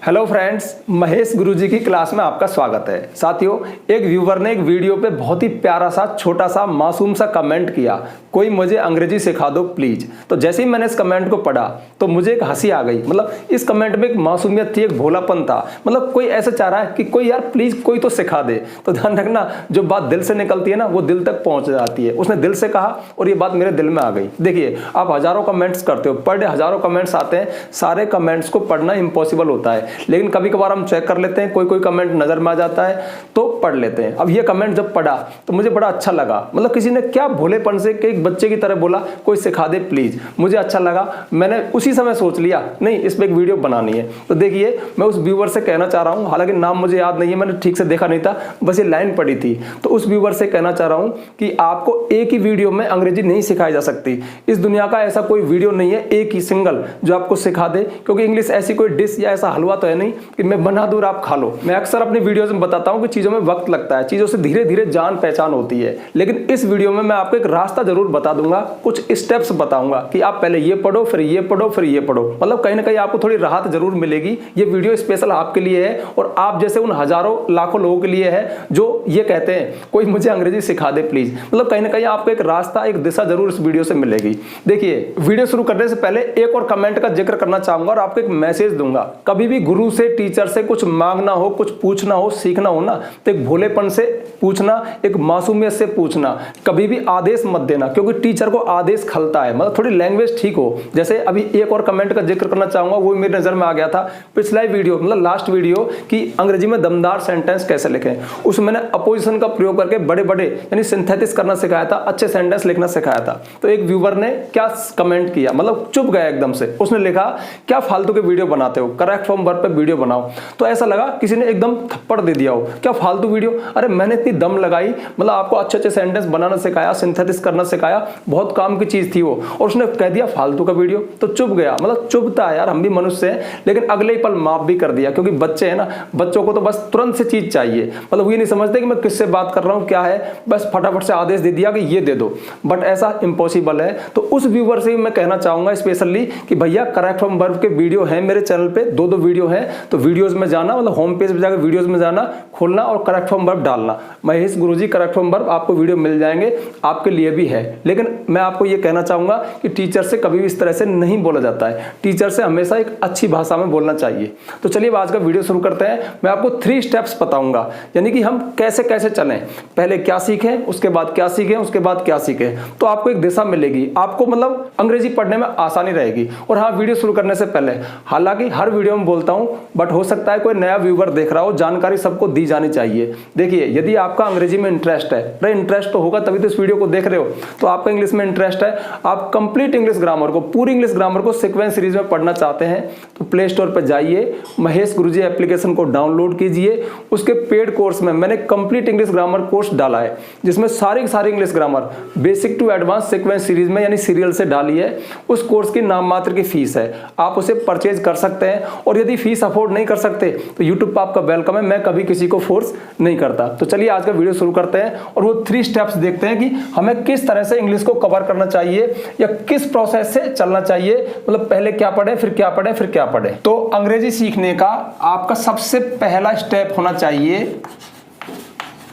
Hello friends, Mahesh गुरुजी की class में आपका स्वागत है। साथियों, एक व्यूवर ने एक वीडियो पे बहुत ही प्यारा सा छोटा सा मासूम सा कमेंट किया, कोई मुझे अंग्रेजी सिखा दो प्लीज। तो जैसे ही मैंने इस कमेंट को पढ़ा तो मुझे एक हंसी आ गई। मतलब इस कमेंट में एक मासूमियत थी, एक भोलापन था। मतलब कोई ऐसा चाह रहा है कि कोई यार प्लीज कोई तो सिखा दे। तो ध्यान रखना, जो बात दिल से निकलती है ना वो दिल तक पहुंच जाती है। उसने दिल से कहा और ये बात मेरे दिल में आ गई। देखिए, आप हजारों कमेंट्स करते हो, पर डे हजारों कमेंट्स आते हैं, सारे कमेंट्स को पढ़ना इम्पॉसिबल होता है, लेकिन कभी कभार हम चेक कर लेते हैं, कोई कोई कमेंट नजर में आ जाता है तो पढ़ लेते हैं। अब ये कमेंट जब पढ़ा तो मुझे बड़ा अच्छा लगा। मतलब किसी ने क्या भोलेपन से एक बच्चे की तरह बोला कोई सिखा दे प्लीज। मुझे अच्छा लगा, मैंने उसी समय सोच लिया नहीं इस पे एक वीडियो बनानी है। तो देखिए, मैं उस व्यूवर से कहना चाह रहा हूं, हालांकि नाम मुझे याद नहीं है, मैंने ठीक से देखा नहीं था, बस ये लाइन पड़ी थी। तो उस व्यूवर से कहना चाह रहा हूं कि आपको एक ही वीडियो में अंग्रेजी नहीं सिखाई जा सकती। इस दुनिया का ऐसा कोई वीडियो नहीं है एक ही सिंगल जो आपको सिखा दे, क्योंकि इंग्लिश ऐसी कोई डिश या ऐसा हलवा तो है नहीं कि मैं बना दूं और आप खा लो। मैं अक्सर अपनी वीडियोस में बताता हूं कि चीजों में वक्त लगता है, चीजों से धीरे धीरे जान पहचान होती है। लेकिन इस वीडियो में मैं आपको एक रास्ता जरूर बता दूंगा, कुछ स्टेप्स बताऊंगा कि आप पहले ये पढ़ो, फिर ये पढ़ो, फिर ये पढ़ो। मतलब कहीं ना कहीं आपको थोड़ी राहत जरूर मिलेगी। ये वीडियो स्पेशल आपके लिए है और आप जैसे उन हजारों लाखों लोगों के लिए है जो ये कहते हैं कोई मुझे अंग्रेजी सिखा दे प्लीज। मतलब कहीं ना कहीं आपको एक रास्ता, एक दिशा जरूर इस वीडियो से मिलेगी। देखिए, वीडियो शुरू करने से पहले एक और कमेंट का जिक्र करना चाहूंगा और आपको एक मैसेज दूंगा। कभी भी गुरु से, टीचर से कुछ मांगना हो, कुछ पूछना हो, सीखना हो ना, तो एक भोलेपन से पूछना, एक मासूमियत से पूछना। कभी भी आदेश मत देना, क्योंकि टीचर को आदेश खलता है। मतलब थोड़ी लैंग्वेज ठीक हो। जैसे अभी एक और कमेंट का जिक्र करना चाहूंगा, वो मेरी नजर में आ गया था पिछला वीडियो, मतलब लास्ट वीडियो, कि अंग्रेजी में दमदार सेंटेंस कैसे लिखें। उसमें मैंने अपोजिशन का प्रयोग करके बड़े बड़े यानी सिंथेसिस करना सिखाया था, अच्छे सेंटेंस लिखना सिखाया था। तो एक व्यूवर ने क्या कमेंट किया, मतलब चुप गया एकदम से। उसने लिखा, क्या फालतू के वीडियो बनाते हो, करेक्ट फॉर्म वर्ब पे वीडियो बनाओ। तो ऐसा लगा किसी ने एकदम थप्पड़ दे दिया हो, क्या फालतू वीडियो। अरे मैंने इतनी दम लगाई, मतलब आपको अच्छे अच्छे सेंटेंस बनाना सिखाया, सिंथेसिस करना सिखाया, बहुत काम की चीज थी वो, और उसने कह दिया फालतू का वीडियो। तो चुप गया। मतलब चुपता है यार, हम भी मनुष्य हैं, लेकिन अगले ही पल माफ भी कर दिया, क्योंकि बच्चे हैं ना, बच्चों को तो बस तुरंत से चीज चाहिए। मतलब ये नहीं समझते कि मैं किससे बात कर रहा हूं, क्या है, बस फटाफट से आदेश दे दिया कि ये दे दो। बट ऐसा इम्पॉसिबल है। तो उस व्यूवर से मैं कहना चाहूंगा स्पेशली कि भैया करेक्ट फॉर्म वर्ब के वीडियो है मेरे चैनल पे, दो वीडियो है। तो वीडियोस में जाना, मतलब होम पेज पे जाकर वीडियोस में जाना, खोलना और करेक्ट फॉर्म वर्ब डालना, महेश गुरुजी करेक्ट फॉर्म वर्ब, आपको वीडियो मिल जाएंगे, आपके लिए भी है। लेकिन मैं आपको ये कहना चाहूंगा कि टीचर से कभी भी इस तरह से नहीं बोला जाता है। टीचर से हमेशा एक अच्छी भाषा में बोलना चाहिए। तो चलिए आज का वीडियो शुरू करते हैं। मैं आपको 3 स्टेप्स बताऊंगा, यानी कि हम कैसे कैसे चलें, पहले क्या सीखें, उसके बाद क्या सीखें, उसके बाद क्या सीखें। तो आपको एक दिशा मिलेगी, आपको मतलब अंग्रेजी पढ़ने में आसानी रहेगी। और हाँ, वीडियो शुरू करने से पहले, हालांकि हर वीडियो में बोलता हूं, बट हो सकता है कोई नया व्यूवर देख रहा हो, जानकारी सबको दी जानी चाहिए। देखिए, यदि आपका अंग्रेजी में इंटरेस्ट है, अरे इंटरेस्ट तो होगा तभी तो इस वीडियो को देख रहे हो, तो आपका इंग्लिश में इंटरेस्ट है, आप कंप्लीट इंग्लिश ग्रामर को, पूरी इंग्लिश ग्रामर को सीक्वेंस सीरीज में पढ़ना चाहते हैं, तो प्ले स्टोर पर जाइए, महेश गुरुजी एप्लीकेशन को डाउनलोड कीजिए। उसके पेड कोर्स में मैंने कंप्लीट इंग्लिश ग्रामर कोर्स डाला है, जिसमें सारी English grammar basic to advance sequence series में यानी सीरियल से डाली है। उस कोर्स की नाम मात्र की फीस है, आप उसे परचेज कर सकते हैं। और यदि फीस अफोर्ड नहीं कर सकते तो यूट्यूब पर आपका वेलकम है, मैं कभी किसी को फोर्स नहीं करता। तो चलिए आज का वीडियो शुरू करते हैं और वो 3 स्टेप्स देखते हैं कि हमें किस तरह से इंग्लिश को कवर करना चाहिए या किस प्रोसेस से चलना चाहिए। मतलब पहले क्या पढ़े, फिर क्या पढ़े, फिर क्या पढ़े। तो अंग्रेजी सीखने का आपका सबसे पहला स्टेप होना चाहिए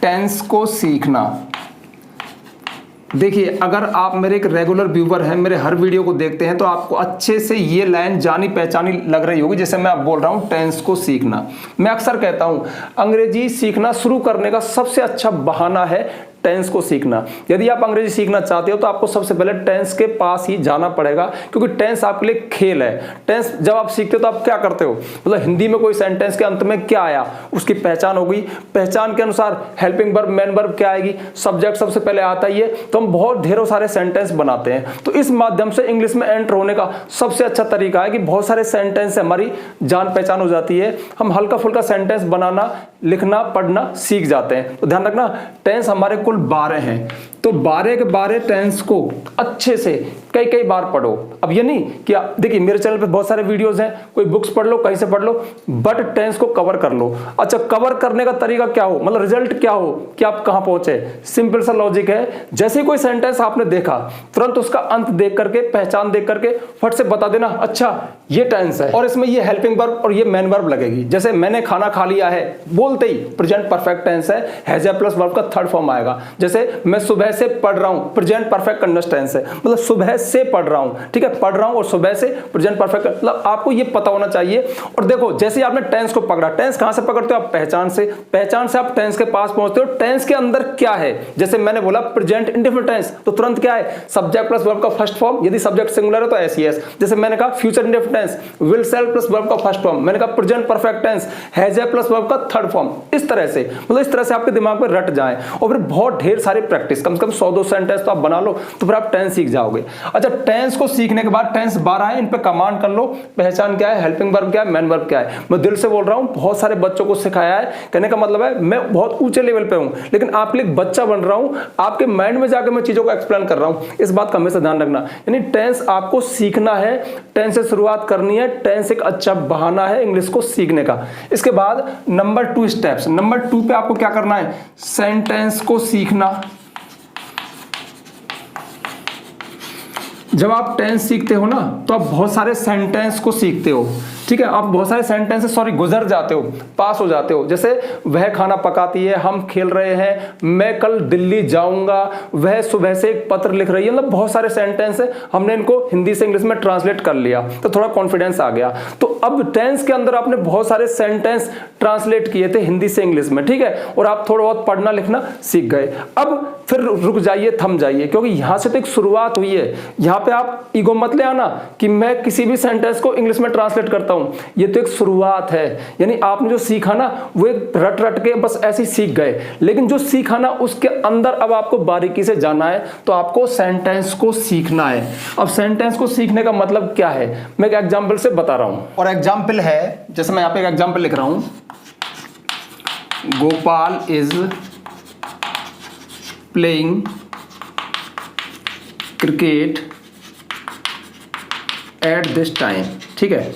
टेंस को सीखना। देखिए, अगर आप मेरे एक रेगुलर व्यूवर हैं, मेरे हर वीडियो को देखते हैं, तो आपको अच्छे से ये लाइन जानी पहचानी लग रही होगी, जैसे मैं आप बोल रहा हूं टेंस को सीखना। मैं अक्सर कहता हूं अंग्रेजी सीखना शुरू करने का सबसे अच्छा बहाना है टेंस को सीखना। यदि आप अंग्रेजी सीखना चाहते हो तो आपको सबसे पहले टेंस के पास ही जाना पड़ेगा, क्योंकि टेंस आपके लिए खेल है। टेंस जब आप सीखते हो तो आप क्या करते हो, मतलब हिंदी में कोई सेंटेंस के अंत में क्या आया उसकी पहचान होगी, पहचान के अनुसार हेल्पिंग वर्ब, मेन वर्ब क्या आएगी, सब्जेक्ट सबसे पहले आता ही है, तो हम बहुत ढेरों सारे सेंटेंस बनाते हैं। तो इस माध्यम से इंग्लिश में एंटर होने का सबसे अच्छा तरीका है कि बहुत सारे सेंटेंस से हमारी जान पहचान हो जाती है, हम हल्का फुल्का सेंटेंस बनाना, लिखना, पढ़ना सीख जाते हैं। तो ध्यान रखना, टेंस हमारे कुल 12 हैं। तो 12 के 12 टेंस को अच्छे से कई कई बार पढ़ो। अब ये नहीं कि देखिए मेरे चैनल पे बहुत सारे वीडियोस हैं, कोई बुक्स पढ़ लो, कहीं से पढ़ लो, बट टेंस को कवर कर लो। अच्छा, कवर करने का तरीका क्या हो, मतलब रिजल्ट क्या हो कि आप कहां पहुंचे। सिंपल सा लॉजिक है, जैसे कोई सेंटेंस आपने देखा तुरंत उसका अंत देख करके, पहचान देख करके फट से बता देना अच्छा ये टेंस है और इसमें ये हेल्पिंग वर्ब और ये मेन वर्ब लगेगी। जैसे मैंने खाना खा लिया है बोलते ही प्रेजेंट परफेक्ट टेंस है, हैज प्लस वर्ब का थर्ड फॉर्म आएगा। जैसे मैं सुबह से पढ़ रहा हूं, प्रेजेंट परफेक्ट कंटिन्यूअस टेंस है, मतलब सुबह से पढ़ रहा हूं, ठीक है, पढ़ रहा हूं और सुबह से प्रेजेंट परफेक्ट, मतलब आपको ये पता होना चाहिए। और देखो जैसे आपने टेंस को पकड़ा, टेंस कहां से पकड़ते हो आप, पहचान से, पहचान से आप टेंस के पास पहुंचते हो। टेंस के अंदर क्या है, जैसे मैंने बोला प्रेजेंट इंडेफिनिट टेंस, तो तुरंत क्या है, सब्जेक्ट प्लस वर्ब का फर्स्ट फॉर्म, यदि सब्जेक्ट सिंगुलर है तो एस ई एस। जैसे मैंने कहा future indefinite tense, will shall plus verb का फर्स्ट फॉर्म, मैंने कहा present perfect tense, has a plus verb का थर्ड फॉर्म। इस तरह से, मतलब इस तरह से आपके दिमाग में रट जाए और फिर बहुत ढेर सारी प्रैक्टिस, कम से कम 100-200 सेंटेंस तो आप बना लो, तो फिर आप टेंस सीख जाओगे। अच्छा, टेंस को सीखने के बाद टेंस 12 है, इन पे कमांड कर लो, पहचान क्या है, हेल्पिंग वर्ब क्या है, मेन वर्ब क्या है। मैं दिल से बोल रहा हूं, बहुत सारे बच्चों को सिखाया है, कहने का मतलब है मैं बहुत ऊंचे लेवल पे हूं, लेकिन आपके लिए बच्चा बन रहा हूं, आपके माइंड में जाकर मैं चीजों को एक्सप्लेन कर रहा हूं। इस बात का हमेशा ध्यान रखना, यानी टेंस आपको सीखना है, टेंस से शुरुआत करनी है, टेंस एक अच्छा बहाना है इंग्लिश को सीखने का। इसके बाद नंबर 2 स्टेप्स, नंबर 2 पे आपको क्या करना है, सेंटेंस को सीखना। जब आप टेंस सीखते हो ना तो आप बहुत सारे सेंटेंस को सीखते हो, ठीक है, आप बहुत सारे सेंटेंस गुजर जाते हो, पास हो जाते हो। जैसे वह खाना पकाती है, हम खेल रहे हैं, मैं कल दिल्ली जाऊंगा, वह सुबह से एक पत्र लिख रही है, मतलब बहुत सारे सेंटेंस है, हमने इनको हिंदी से इंग्लिश में ट्रांसलेट कर लिया तो थोड़ा कॉन्फिडेंस आ गया। तो अब टेंस के अंदर आपने बहुत सारे सेंटेंस ट्रांसलेट किए थे हिंदी से इंग्लिश में, ठीक है, और आप थोड़ा बहुत पढ़ना लिखना सीख गए। अब फिर रुक जाइए, थम जाइए, क्योंकि यहां से तो एक शुरुआत हुई है। यहां पे आप ईगो मत ले आना कि मैं किसी भी सेंटेंस को इंग्लिश में ट्रांसलेट करता हूं, ये तो एक शुरुआत है। यानी आपने जो सीखा ना वो एक रट रट के बस ऐसे ही सीख गए, लेकिन जो सीखा ना उसके अंदर अब आपको बारीकी से जाना है, तो आपको सेंटेंस को सीखना है। अब सेंटेंस को सीखने का मतलब क्या है, मैं एक एग्जांपल से बता रहा हूं, और एग्जांपल है, जैसे मैं यहां पे एक एग्जांपल लिख रहा हूं, Gopal is playing cricket at this time, ठीक है।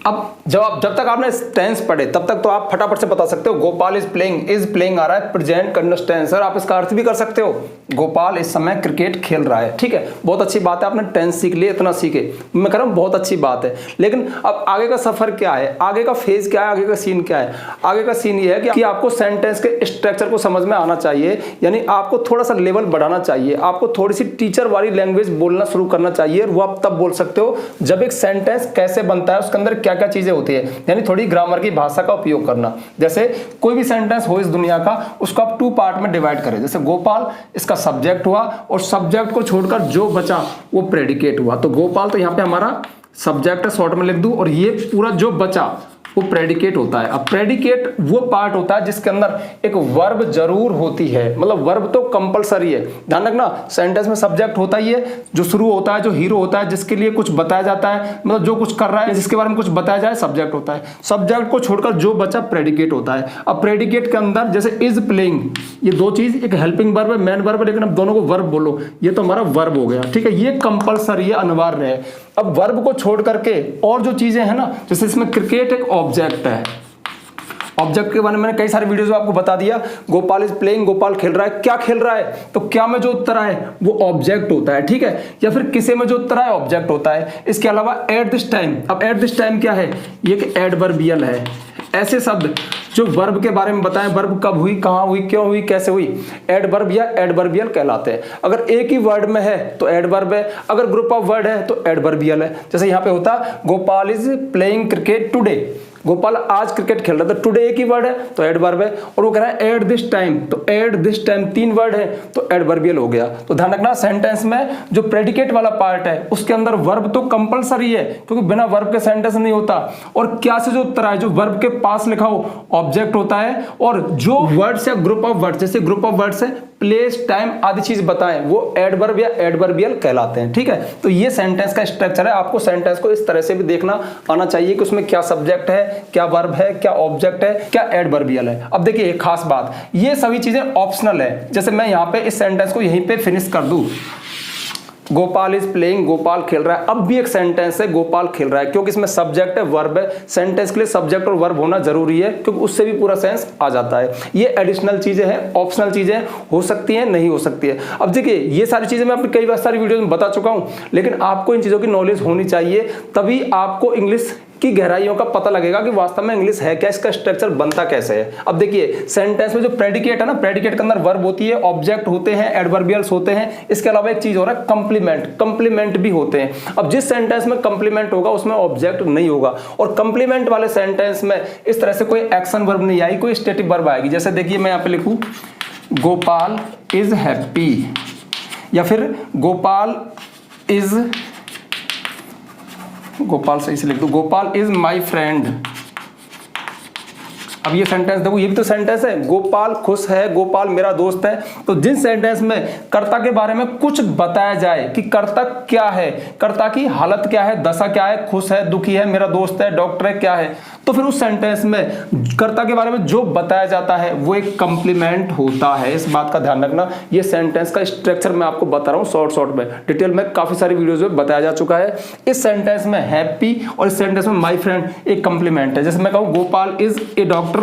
अब जब तक आपने टेंस पढ़े तब तक तो आप फटाफट से बता सकते हो गोपाल इज प्लेइंग आ रहा है प्रेजेंट कंटिन्यूअस टेंस, और आप इसका अर्थ भी कर सकते हो, गोपाल इस समय क्रिकेट खेल रहा है, ठीक है, बहुत अच्छी बात है, आपने टेंस सीख लिया, इतना सीखे, मैं कह रहा हूं बहुत अच्छी बात है। लेकिन अब आगे का सफर क्या है, आगे का फेज क्या है, आगे का सीन क्या है। आगे का सीन ये है कि आपको सेंटेंस के स्ट्रक्चर को समझ में आना चाहिए, यानी आपको थोड़ा सा लेवल बढ़ाना चाहिए, आपको थोड़ी सी टीचर वाली लैंग्वेज बोलना शुरू करना चाहिए। वो आप तब बोल सकते हो जब एक सेंटेंस कैसे बनता है, उसके अंदर क्या क्या चीजें होती है, यानी थोड़ी ग्रामर की भाषा का उपयोग करना। जैसे कोई भी सेंटेंस हो इस दुनिया का, उसको आप 2 पार्ट में डिवाइड करें। जैसे गोपाल इसका सब्जेक्ट हुआ, और सब्जेक्ट को छोड़कर जो बचा वो प्रेडिकेट हुआ। तो गोपाल तो यहां पे हमारा सब्जेक्ट है, शॉर्ट में लिख दूं, और ये पूरा जो बचा वो प्रेडिकेट होता है। अब प्रेडिकेट वो पार्ट होता है जिसके अंदर एक वर्ब जरूर होती है, मतलब वर्ब तो कंपलसरी है। ध्यान रखना, सेंटेंस में सब्जेक्ट होता ही है, जो शुरू होता है, जो हीरो होता है, जिसके लिए कुछ बताया जाता है, मतलब जो कुछ कर रहा है, जिसके बारे में कुछ बताया जाए, सब्जेक्ट होता है। सब्जेक्ट को छोड़कर जो बचा प्रेडिकेट होता है। अब प्रेडिकेट के अंदर जैसे इज प्लेइंग, ये दो चीज, एक हेल्पिंग वर्ब है, मेन वर्ब है, लेकिन अब दोनों को वर्ब बोलो, ये तो हमारा वर्ब हो गया, ठीक है, ये कंपलसरी है, अनिवार्य है। अब वर्ब को छोड़ करके और जो चीजें हैं ना, जैसे इसमें क्रिकेट एक ऑब्जेक्ट है, ऑब्जेक्ट के बारे में मैंने कई सारे वीडियोस में आपको बता दिया। गोपाल इज प्लेइंग, गोपाल खेल रहा है, क्या खेल रहा है, तो क्या में जो उत्तर आए वो ऑब्जेक्ट होता है, ठीक है, या फिर किसे में जो उत्तर आए ऑब्जेक्ट होता है। इसके अलावा एट दिस टाइम, अब एट दिस टाइम क्या है, ये एक एडवर्बियल है। ऐसे शब्द जो वर्ब के बारे में बताएं, वर्ब कब हुई, कहां हुई, क्यों हुई, कैसे हुई, एडवर्ब या एडवर्बियल कहलाते हैं। अगर एक ही वर्ड में है तो एडवर्ब है, अगर ग्रुप ऑफ वर्ड है तो एडवर्बियल है। जैसे यहां पे होता Gopal is playing cricket today, Gopal आज क्रिकेट खेल रहा था, टुडे एक ही वर्ड है तो एडवर्ब है, और वो कह रहा है एट दिस टाइम, तो एट दिस टाइम 3 वर्ड है तो एडवर्बियल हो गया। तो ध्यान रखना, सेंटेंस में जो प्रेडिकेट वाला पार्ट है उसके अंदर वर्ब तो कंपलसरी है, क्योंकि बिना वर्ब के सेंटेंस नहीं होता, और क्या से जो उत्तर है, जो वर्ब के पास लिखा हो ऑब्जेक्ट होता है, और जो वर्ड्स या ग्रुप ऑफ वर्ड्स, जैसे ग्रुप ऑफ वर्ड्स है, प्लेस, टाइम आदि चीज बताएं, वो एडवर्ब या एडवर्बियल कहलाते हैं, ठीक है। तो ये सेंटेंस का स्ट्रक्चर है, आपको सेंटेंस को इस तरह से भी देखना आना चाहिए कि उसमें क्या सब्जेक्ट है, क्या वर्ब है, क्या ऑब्जेक्ट है, क्या एडवर्बियल है। अब देखिए एक खास बात, ये सभी चीजें ऑप्शनल है। जैसे मैं यहाँ पे इस सेंटेंस को यहीं पे फिनिश कर दूं, गोपाल इज प्लेइंग, गोपाल खेल रहा है, अब भी एक सेंटेंस है गोपाल खेल रहा है, क्योंकि इसमें सब्जेक्ट है, वर्ब है। सेंटेंस के लिए सब्जेक्ट और वर्ब होना जरूरी है, क्योंकि उससे भी पूरा सेंस आ जाता है। ये एडिशनल चीजें हैं, ऑप्शनल चीजें हो सकती हैं, नहीं हो सकती है। अब देखिए ये सारी चीजें मैं अपनी कई बार सारी वीडियो में बता चुका हूं, लेकिन आपको इन चीजों की नॉलेज होनी चाहिए, तभी आपको इंग्लिश की गहराइयों का पता लगेगा कि वास्तव में इंग्लिश है क्या, इसका स्ट्रक्चर बनता कैसे है। अब देखिए सेंटेंस में जो प्रेडिकेट है ना, प्रेडिकेट के अंदर वर्ब होती है, ऑब्जेक्ट होते हैं, एडवर्बियल्स होते हैं, इसके अलावा एक चीज हो रहा है कंप्लीमेंट, कंप्लीमेंट भी होते हैं। अब जिस सेंटेंस में कंप्लीमेंट होगा उसमें ऑब्जेक्ट नहीं होगा, और कंप्लीमेंट वाले सेंटेंस में इस तरह से कोई एक्शन वर्ब नहीं आई, कोई स्टेटिक वर्ब आएगी। जैसे देखिए मैं यहाँ पे लिखूं गोपाल इज हैप्पी, या फिर गोपाल सही से लिख दो, गोपाल इज माई फ्रेंड। अब ये सेंटेंस देखो, ये भी तो सेंटेंस है, गोपाल खुश है, गोपाल मेरा दोस्त है। तो जिस सेंटेंस में कर्ता के बारे में कुछ बताया जाए कि कर्ता क्या है, कर्ता की हालत क्या है, दशा क्या है, खुश है, दुखी है, मेरा दोस्त है, डॉक्टर है, क्या है, तो फिर उस सेंटेंस में कर्ता के बारे में जो बताया जाता है वो एक कंप्लीमेंट होता है। इस बात का ध्यान रखना। ये सेंटेंस का स्ट्रक्चर मैं आपको बता रहा हूँ शॉर्ट में, डिटेल में काफी सारी वीडियोस में बताया जा चुका है। इस सेंटेंस में हैप्पी और इस सेंटेंस में माई फ्रेंड एक कंप्लीमेंट है। जैसे मैं कहूँ Gopal is a doctor,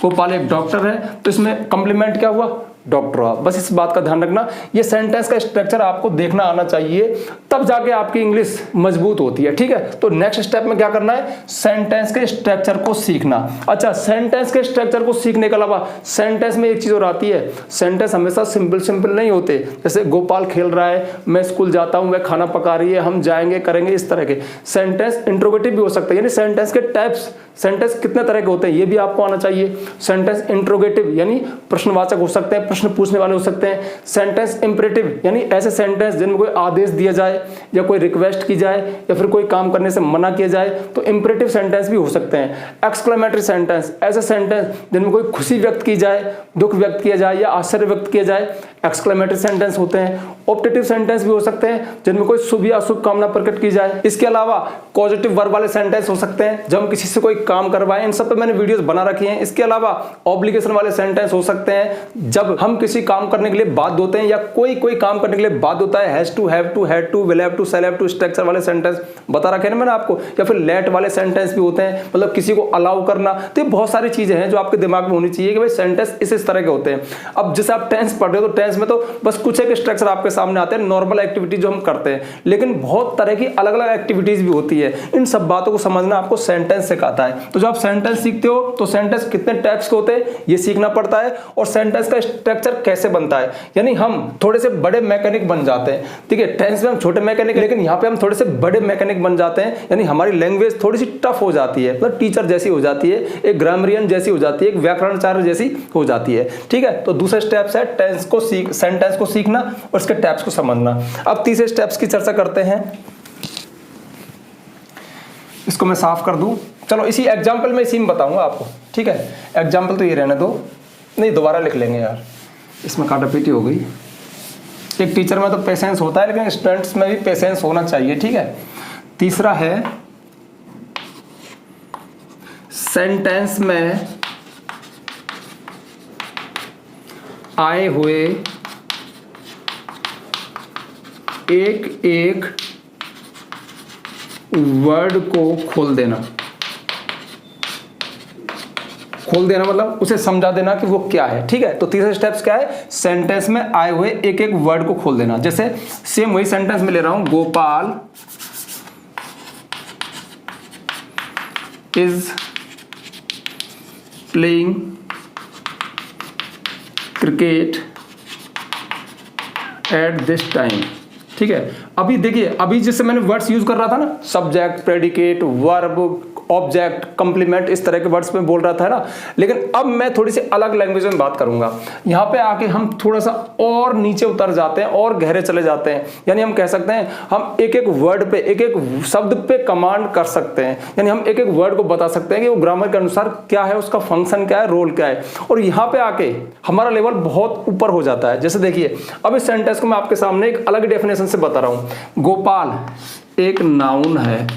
Gopal एक डॉक्टर है, तो इसमें कंप्लीमेंट क्या हुआ, डॉक्टर हुआ। बस इस बात का ध्यान रखना, ये सेंटेंस का स्ट्रक्चर आपको देखना आना चाहिए, तब जाके आपकी इंग्लिश मजबूत होती है। ठीक है, तो नेक्स्ट स्टेप में क्या करना है, सेंटेंस के स्ट्रक्चर को सीखना। अच्छा, सेंटेंस के स्ट्रक्चर को सीखने के अलावा सेंटेंस में एक चीज और आती है, सेंटेंस हमेशा सिंपल नहीं होते। जैसे गोपाल खेल रहा है, मैं स्कूल जाता हूं, वह खाना पका रही है, हम जाएंगे करेंगे, इस तरह के सेंटेंस इंट्रोगेटिव भी हो सकते हैं। यानी सेंटेंस के टाइप्स, सेंटेंस कितने तरह के होते हैं ये भी आपको आना चाहिए। सेंटेंस इंट्रोगेटिव यानी प्रश्नवाचक हो सकते हैं, प्रश्न पूछने वाले हो सकते हैं। सेंटेंस इंपरेटिव यानी ऐसे सेंटेंस जिनमें कोई आदेश दिया जाए या कोई रिक्वेस्ट की जाए या फिर कोई काम करने से मना किया जाए, तो इंपरेटिव सेंटेंस भी हो सकते हैं। एक्सक्लेमेटरी सेंटेंस ऐसे सेंटेंस जिनमें कोई खुशी व्यक्त की जाए, दुख व्यक्त किया जाए या आश्चर्य व्यक्त किया जाए, एक्सक्लेमेटरी सेंटेंस होते हैं। ऑप्टेटिव सेंटेंस भी हो सकते हैं जिनमें कोई शुभ या अशुभ कामना प्रकट की जाए। इसके अलावा पॉजिटिव वर्ब वाले सेंटेंस हो सकते हैं जब हम किसी से कोई काम करवाएं, इन सब पे मैंने वीडियोस बना रखी हैं। इसके अलावा ऑब्लिगेशन वाले सेंटेंस हो सकते हैं जब हम किसी काम करने के लिए बाध्य होते हैं या कोई काम करने के लिए बाध्य होता है, has to, have to, had to, will have to, shall have to, structure वाले सेंटेंस बता रखे हैं मैंने आपको। या फिर लेट वाले सेंटेंस भी होते हैं, मतलब किसी को अलाउ करना। तो ये बहुत सारी चीजें हैं जो आपके दिमाग में होनी चाहिए कि भाई सेंटेंस इस तरह के होते हैं। अब जैसे आप टेंस पढ़ रहे हो तो टेंस में तो बस कुछ एक स्ट्रक्चर आपके सामने आते हैं, नॉर्मल एक्टिविटी जो हम करते हैं, लेकिन बहुत तरह की अलग अलग एक्टिविटीज भी होती है। इन सब बातों को समझना आपको सेंटेंस सिखाता है। तो जब आप सेंटेंस सीखते हो तो सेंटेंस कितने टाइप्स के होते हैं ये सीखना पड़ता है, और सेंटेंस का स्ट्रक्चर कैसे बनता है। यानी हम थोड़े से बड़े मैकेनिक बन जाते हैं, ठीक है। टेंस में हम छोटे मैकेनिक, लेकिन यहाँ पे हम थोड़े से बड़े मैकेनिक बन जाते हैं। यानी हमारी लैंग्वेज थोड़ी सी टफ हो जाती है, मतलब टीचर जैसी हो जाती है, एक ग्रामरियन जैसी हो जाती है, एक व्याकरणाचार्य जैसी हो जाती है, ठीक है। तो दूसरा स्टेप्स है टेंस को सेंटेंस को सीखना और उसके टाइप्स को समझना। अब तीसरे स्टेप्स की चर्चा करते हैं। इसको मैं साफ कर दूं, चलो इसी एग्जाम्पल में इसी में बताऊंगा आपको, ठीक है। एग्जाम्पल तो ये रहने दो, नहीं दोबारा लिख लेंगे यार, इसमें काटापीटी हो गई। एक टीचर में तो पेशेंस होता है, लेकिन स्टूडेंट्स में भी पेशेंस होना चाहिए, ठीक है। तीसरा है सेंटेंस में आए हुए एक एक वर्ड को खोल देना। खोल देना मतलब उसे समझा देना कि वो क्या है, ठीक है। तो तीसरा स्टेप्स क्या है, सेंटेंस में आए हुए एक एक वर्ड को खोल देना। जैसे सेम वही सेंटेंस में ले रहा हूं, Gopal is playing cricket at this time, ठीक है। अभी देखिए, अभी जिससे मैंने वर्ड्स यूज कर रहा था ना, subject, predicate, verb, object, complement, इस तरह के वर्ड्स में बोल रहा था ना, लेकिन अब मैं थोड़ी सी अलग लैंग्वेज में बात करूंगा। यहाँ पे आके हम थोड़ा सा और नीचे उतर जाते हैं और गहरे चले जाते हैं। यानी हम कह सकते हैं हम एक एक वर्ड पे, एक एक शब्द पे कमांड कर सकते हैं। यानी हम एक एक वर्ड को बता सकते हैं कि वो ग्रामर के अनुसार क्या है, उसका फंक्शन क्या है, रोल क्या है। और यहाँ पे आके हमारा लेवल बहुत ऊपर हो जाता है। जैसे देखिए, अब इस सेंटेंस को मैं आपके सामने एक अलग डेफिनेशन से बता रहा हूँ। गोपाल एक नाउन है,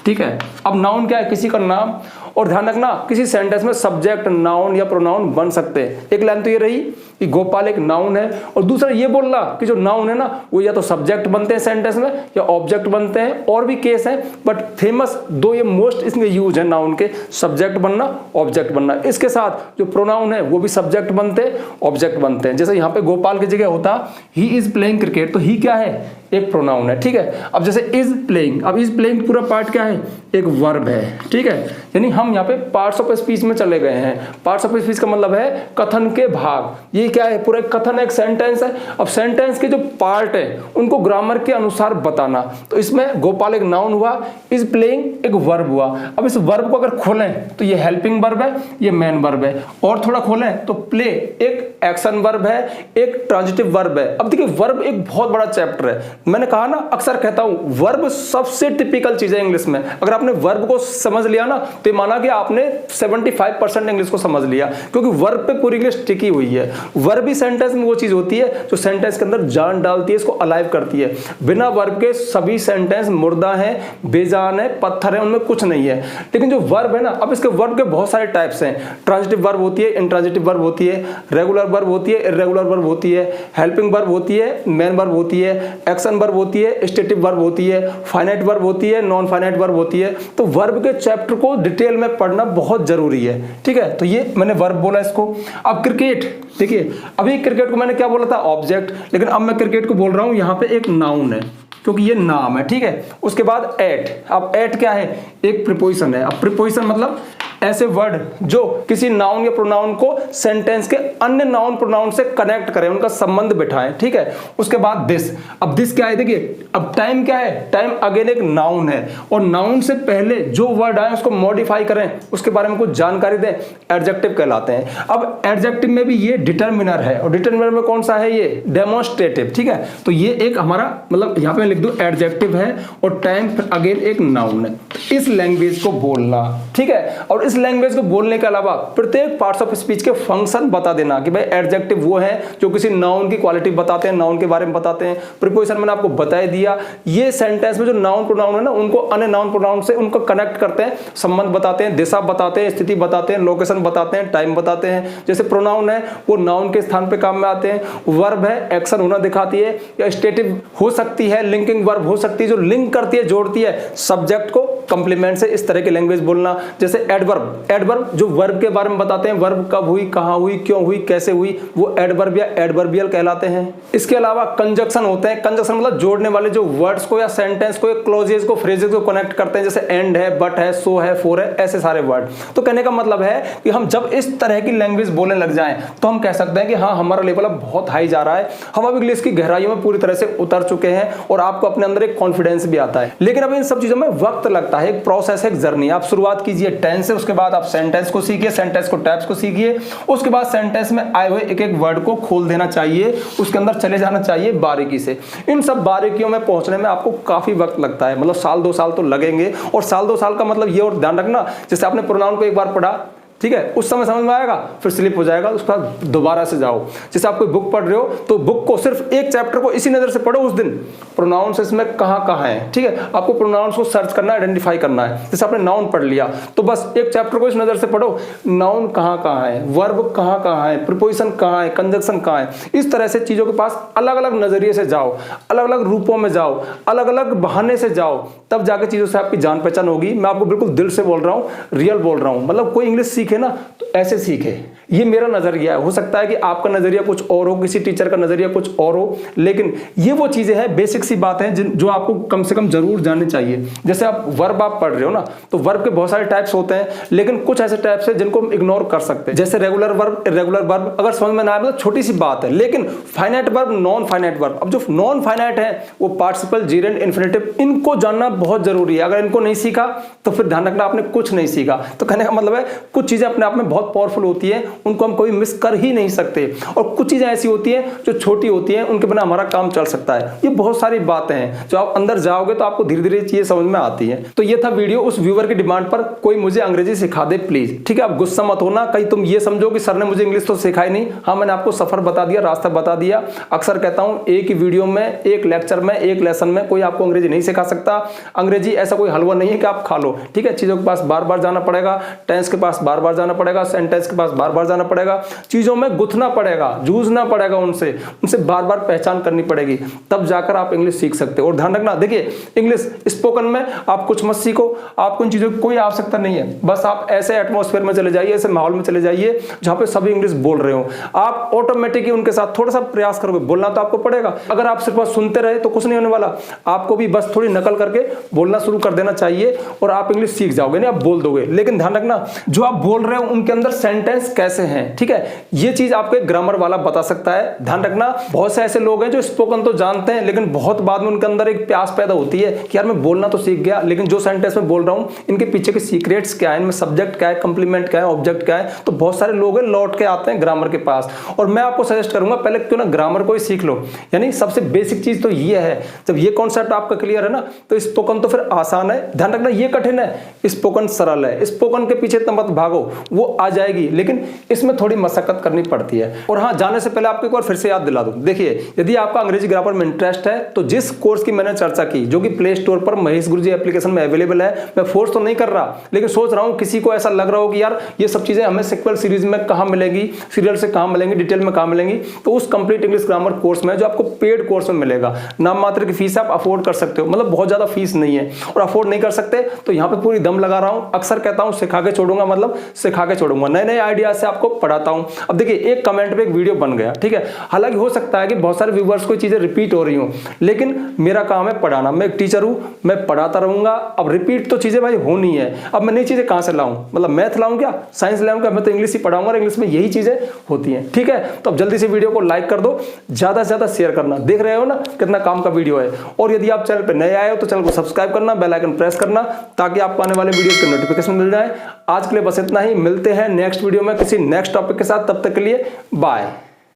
ठीक है। अब नाउन क्या है, किसी का नाम, और ध्यान रखना किसी सेंटेंस में सब्जेक्ट, नाउन या प्रोनाउन बन सकते हैं। एक लाइन तो ये रही कि गोपाल एक नाउन है, और दूसरा ये बोलना कि जो नाउन है ना वो या तो सब्जेक्ट बनते हैं सेंटेंस में या ऑब्जेक्ट बनते हैं, और भी केस हैं बट फेमस दो ये मोस्ट इसमें यूज है नाउन के, सब्जेक्ट बनना, ऑब्जेक्ट बनना। इसके साथ जो प्रोनाउन है वो भी सब्जेक्ट बनते हैं, ऑब्जेक्ट बनते हैं। जैसे यहाँ पे गोपाल की जगह होता ही इज प्लेइंग क्रिकेट, तो ही क्या है, एक प्रोनाउन है, ठीक है। अब जैसे इज प्लेइंग, अब इज प्लेइंग पूरा पार्ट क्या है, एक वर्ब है, ठीक है। यानी हम यहाँ पे पार्ट्स ऑफ स्पीच में चले गए हैं। पार्ट्स ऑफ स्पीच का मतलब है कथन के भाग। ये क्या है, पूरा एक कथन है, एक सेंटेंस है। अब सेंटेंस के जो पार्ट है उनको ग्रामर के अनुसार बताना। तो इसमें गोपाल एक नाउन हुआ, इज प्लेइंग एक वर्ब हुआ। अब इस वर्ब को अगर खोलें तो ये हेल्पिंग वर्ब है, ये मेन वर्ब है, और थोड़ा खोलें तो प्ले एक एक्शन वर्ब है, एक ट्रांजिटिव वर्ब है। अब देखिए वर्ब एक बहुत बड़ा चैप्टर है। मैंने कहा ना, अक्सर कहता हूं वर्ब सबसे टिपिकल चीज है इंग्लिश में। अगर आपने वर्ब को समझ लिया ना तो माना कि आपने 75% इंग्लिश को समझ लिया, क्योंकि वर्ब पे पूरी इंग्लिश टिकी हुई है। वर्ब ही सेंटेंस में वो चीज होती है जो सेंटेंस के अंदर जान डालती है, इसको अलाइव करती है। बिना वर्ब के सभी सेंटेंस मुर्दा है, बेजान है, पत्थर है, उनमें कुछ नहीं है। लेकिन जो वर्ब है ना, अब इसके वर्ब के बहुत सारे टाइप्स हैं। ट्रांजिटिव वर्ब होती है, इंट्रांजिटिव वर्ब होती है, रेगुलर वर्ब होती है, इर्रेगुलर वर्ब होती है, हेल्पिंग वर्ब होती है, मेन वर्ब होती है, एक्शन वर्ब होती है, स्टेटिव वर्ब होती है, फाइनाइट वर्ब होती है, नॉन फाइनाइट वर्ब होती है। तो वर्ब के चैप्टर को डिटेल में पढ़ना बहुत जरूरी है, ठीक है। तो ये मैंने वर्ब बोला इसको। अब क्रिकेट, देखिए अभी क्रिकेट को मैंने क्या बोला था, ऑब्जेक्ट, लेकिन अब मैं क्रिकेट को बोल रहा हूं यहां पे एक नाउन है, क्योंकि ये नाम है, ठीक है। उसके बाद एट, अब एट क्या है, एक प्रीपोजिशन है। अब प्रीपोजिशन मतलब ऐसे वर्ड जो किसी नाउन या प्रोनाउन को सेंटेंस के अन्य नाउन प्रोनाउन से कनेक्ट करें, उनका संबंध बिठाएं, ठीक है। उसके बाद दिस, अब दिस क्या है, देखिए अब टाइम क्या है, टाइम अगेन एक नाउन है, और नाउन से पहले जो वर्ड आए उसको मॉडिफाई करें, उसके बारे में कुछ जानकारी दें, एडजेक्टिव कहलाते हैं। अब एडजेक्टिव में भी ये डिटर्मिनर है, और डिटर्मिनर में कौन सा है, ये डेमोन्स्ट्रेटिव, ठीक है। तो ये एक हमारा मतलब यहाँ पे लिख दो एडजेक्टिव है, और टाइम अगेन एक नाउन है। इस लैंग्वेज को बोलना, ठीक है। और इस लैंग्वेज को बोलने के अलावा प्रत्येक पार्ट्स ऑफ स्पीच के फंक्शन बता देना कि भाई एडजेक्टिव वो है जो किसी नाउन की क्वालिटी बताते हैं, नाउन के बारे में बताते हैं। प्रीपोजिशन मैंने आपको बता ही दिया। ये सेंटेंस में जो नाउन प्रोनाउन है ना, उनको अन्य नाउन प्रोनाउन से उनको कनेक्ट करते हैं, संबंध बताते हैं, दिशा बताते हैं, स्थिति बताते हैं, लोकेशन बताते हैं, टाइम बताते हैं। जैसे प्रोनाउन है वो नाउन के स्थान पे काम में आते हैं, वर्ब है एक्शन होना दिखाती है या स्टेटिव हो सकती है, लिंकिंग वर्ब हो सकती है जो लिंक करती है, जोड़ती है सब्जेक्ट को कंप्लीमेंट से। इस तरह की लैंग्वेज बोलना। जैसे एडवर्ब, एडवर्ब जो वर्ब के बारे में बताते हैं, वर्ब कब हुई, कहां हुई, क्यों हुई, कैसे हुई, वो एडवर्ब या एडवर्बियल कहलाते हैं। इसके अलावा कंजक्शन होते हैं। कंजक्शन मतलब जोड़ने वाले जो वर्ड्स को या सेंटेंस को या क्लॉजेस को, फ्रेजेस को कनेक्ट करते हैं, जैसे एंड है, बट है, सो है, फॉर है, ऐसे सारे वर्ड। तो कहने का मतलब है कि हम जब इस तरह की लैंग्वेज बोलने लग जाएं तो हम कह सकते हैं कि हाँ हमारा लेवल अब बहुत हाई जा रहा है, हम अब इंग्लिश की गहराइयों में पूरी तरह से उतर चुके हैं और आपको अपने अंदर एक कॉन्फिडेंस भी आता है। लेकिन अब इन सब चीजों में वक्त लगता है, एक प्रोसेस है, एक जर्नी। आप शुरुआत कीजिए टेंस से, उसके बाद आप सेंटेंस को सीखिए, सेंटेंस को टाइप्स को सीखिए, उसके बाद सेंटेंस में आए हुए एक एक वर्ड को खोल देना चाहिए, उसके अंदर चले जाना चाहिए बारीकी से। इन सब बारीकियों में पहुंचने में आपको काफी वक्त लगता है, मतलब साल 2 साल तो लगेंगे। और साल 2 साल का मतलब ये और ध्यान रखना, जैसे आपने प्रोनाउन को एक बार पढ़ा, ठीक है, उस समय समझ में आएगा, फिर स्लिप हो जाएगा, उसके बाद दोबारा से जाओ। जैसे आप कोई बुक पढ़ रहे हो तो बुक को सिर्फ एक चैप्टर को इसी नजर से पढ़ो उस दिन, प्रोनाउंस इसमें कहाँ कहाँ है, ठीक है। आपको प्रोनाउंस को सर्च करना है, आइडेंटिफाई करना है। जैसे आपने नाउन पढ़ लिया तो बस एक चैप्टर को इस नजर से पढ़ो, नाउन कहाँ कहाँ है, वर्ब कहाँ कहाँ है, प्रीपोजिशन कहाँ है, कंजक्शन कहाँ है। इस तरह से चीजों के पास अलग अलग नजरिए से जाओ, अलग अलग रूपों में जाओ, अलग अलग बहाने से जाओ, तब जाके चीजों से आपकी जान पहचान होगी। मैं आपको बिल्कुल दिल से बोल रहा हूँ, रियल बोल रहा हूँ। मतलब कोई इंग्लिश सीखे ना तो ऐसे सीखे, ये मेरा नजरिया है। हो सकता है कि आपका नजरिया कुछ और हो, किसी टीचर का नजरिया कुछ और हो, लेकिन ये वो चीजें हैं, बेसिक सी बात है जो आपको कम से कम जरूर जाननी चाहिए। जैसे आप वर्ब आप पढ़ रहे हो ना, तो वर्ब के बहुत सारे टाइप्स होते हैं, लेकिन कुछ ऐसे टाइप्स हैं जिनको हम इग्नोर कर सकते हैं। जैसे रेगुलर वर्ब, इर्रेगुलर वर्ब, अगर समझ में ना आए तो छोटी सी बात है, लेकिन finite verb, non finite verb, अब जो नॉन फाइनाइट है वो पार्टिसिपल, जीरेंड, इन्फिनेटिव, इनको जानना बहुत जरूरी है। अगर इनको नहीं सीखा तो फिर ध्यान रखना आपने कुछ नहीं सीखा। तो कहने का मतलब है कुछ चीजें चीजें अपने आप में बहुत पावरफुल होती है, उनको हम कभी मिस कर ही नहीं सकते। और कुछ चीजें ऐसी होती हैं जो छोटी होती हैं, उनके बिना हमारा काम चल सकता है। ये बहुत सारी बातें हैं जो आप अंदर जाओगे तो आपको धीरे धीरे चीजें समझ में आती हैं। तो ये था वीडियो उस व्यूअर की डिमांड पर, कोई मुझे अंग्रेजी सिखा दे प्लीज। ठीक है, आप गुस्सा मत होना, कहीं तुम ये समझो कि सर ने मुझे इंग्लिश तो सिखाई नहीं। हाँ, मैंने आपको सफर बता दिया, रास्ता बता दिया। अक्सर कहता हूं एक ही वीडियो में, एक लेक्चर में, एक लेसन में कोई आपको अंग्रेजी नहीं सिखा सकता। अंग्रेजी ऐसा कोई हलवा नहीं है कि आप खा लो। ठीक है, चीजों के पास बार बार जाना पड़ेगा, टेंस के पास बार बार जाना पड़ेगा, सेंटेंस के पास बार बार जाना पड़ेगा, चीजों में गुथना पड़ेगा, जूझना पड़ेगा, उनसे बार बार पहचान करनी पड़ेगी, तब जाकर आप इंग्लिश सीख सकते हो। और ध्यान रखना, देखिए इंग्लिश स्पोकन में आप कुछ मत सीखो, आपको इन चीजों की कोई आवश्यकता नहीं है। बस आप ऐसे एटमॉस्फेयर में चले जाइए, ऐसे माहौल में चले जाइए जहां पे सभी इंग्लिश बोल रहे हो, आप ऑटोमेटिकली उनके साथ थोड़ा सा प्रयास करोगे। बोलना तो आपको पड़ेगा, अगर आप सिर्फ सुनते रहे तो कुछ नहीं होने वाला। आपको भी बस थोड़ी नकल करके बोलना शुरू कर देना चाहिए और आप इंग्लिश सीख जाओगे, नहीं आप बोल दोगे। लेकिन ध्यान रखना, जो आप बोल रहे हो उनके अंदर सेंटेंस कैसे हैं, ठीक है, ये चीज आपको एक ग्रामर वाला बता सकता है। ध्यान रखना, बहुत से ऐसे लोग हैं जो स्पोकन तो जानते हैं, लेकिन बहुत बाद में उनके अंदर एक प्यास पैदा होती है कि यार मैं बोलना तो सीख गया, लेकिन जो सेंटेंस में बोल रहा हूं इनके पीछे के सीक्रेट्स क्या है, इनमें सब्जेक्ट क्या है, कंप्लीमेंट क्या है, ऑब्जेक्ट क्या है। तो बहुत सारे लोग हैं लौट के आते हैं ग्रामर के पास, और मैं आपको सजेस्ट करूंगा पहले क्यों ना ग्रामर को ही सीख लो। यानी सबसे बेसिक चीज तो ये है, जब ये कॉन्सेप्ट आपका क्लियर है ना, तो स्पोकन तो फिर आसान है। ध्यान रखना, ये कठिन है, स्पोकन सरल है। स्पोकन के पीछे तो मत भागो, वो आ जाएगी, लेकिन इसमें थोड़ी मशक्कत करनी पड़ती है। और हाँ, जाने से पहले आपको एक बार फिर से याद दिला दूं, देखिए यदि आपका अंग्रेजी ग्रामर में इंटरेस्ट है तो जिस कोर्स की मैंने चर्चा की, जो कि प्ले स्टोर पर महेश गुरुजी एप्लीकेशन में अवेलेबल है, मैं फोर्स तो नहीं कर रहा, लेकिन सोच रहा हूं किसी को ऐसा लग रहा हो कि यार ये सब चीजें हमें सिक्वल सीरीज में कहां मिलेगी, सीरियल से कहां मिलेंगी, डिटेल में कहां मिलेंगी, तो उस कंप्लीट इंग्लिश ग्रामर कोर्स में, जो आपको पेड कोर्स में मिलेगा, नाम मात्र की फीस आप अफोर्ड कर सकते हो, मतलब बहुत ज्यादा फीस नहीं है, और अफोर्ड नहीं कर सकते तो यहां पे पूरी दम लगा रहा हूं। अक्सर कहता हूं सिखा के छोड़ूंगा, मतलब सिखा के छोड़ूंगा, नए नए आइडिया से आपको पढ़ाता हूं। अब देखिए एक कमेंट पे एक वीडियो बन गया, ठीक है, हालांकि हो सकता है कि बहुत सारे व्यूवर्स को चीजें रिपीट हो रही हूं, लेकिन मेरा काम है पढ़ाना, मैं एक टीचर हूं, मैं पढ़ाता रहूंगा। अब रिपीट तो चीजें भाई होनी है, अब मैं नई चीजें कहां से लाऊं, मतलब मैथ लाऊं क्या, साइंस लाऊं क्या, मैं तो इंग्लिश ही पढ़ाऊंगा, इंग्लिश में यही चीजें होती हैं। ठीक है, तो अब जल्दी से वीडियो को लाइक कर दो, ज्यादा से ज्यादा शेयर करना, देख रहे हो ना कितना काम का वीडियो है। और यदि आप चैनल पर नए आए हो तो चैनल को सब्सक्राइब करना, बेल आइकन प्रेस करना, ताकि आपको आने वाले वीडियो के नोटिफिकेशन मिल जाए। आज के लिए बस इतना ही, मिलते हैं नेक्स्ट वीडियो में किसी नेक्स्ट टॉपिक के साथ, तब तक के लिए बाय।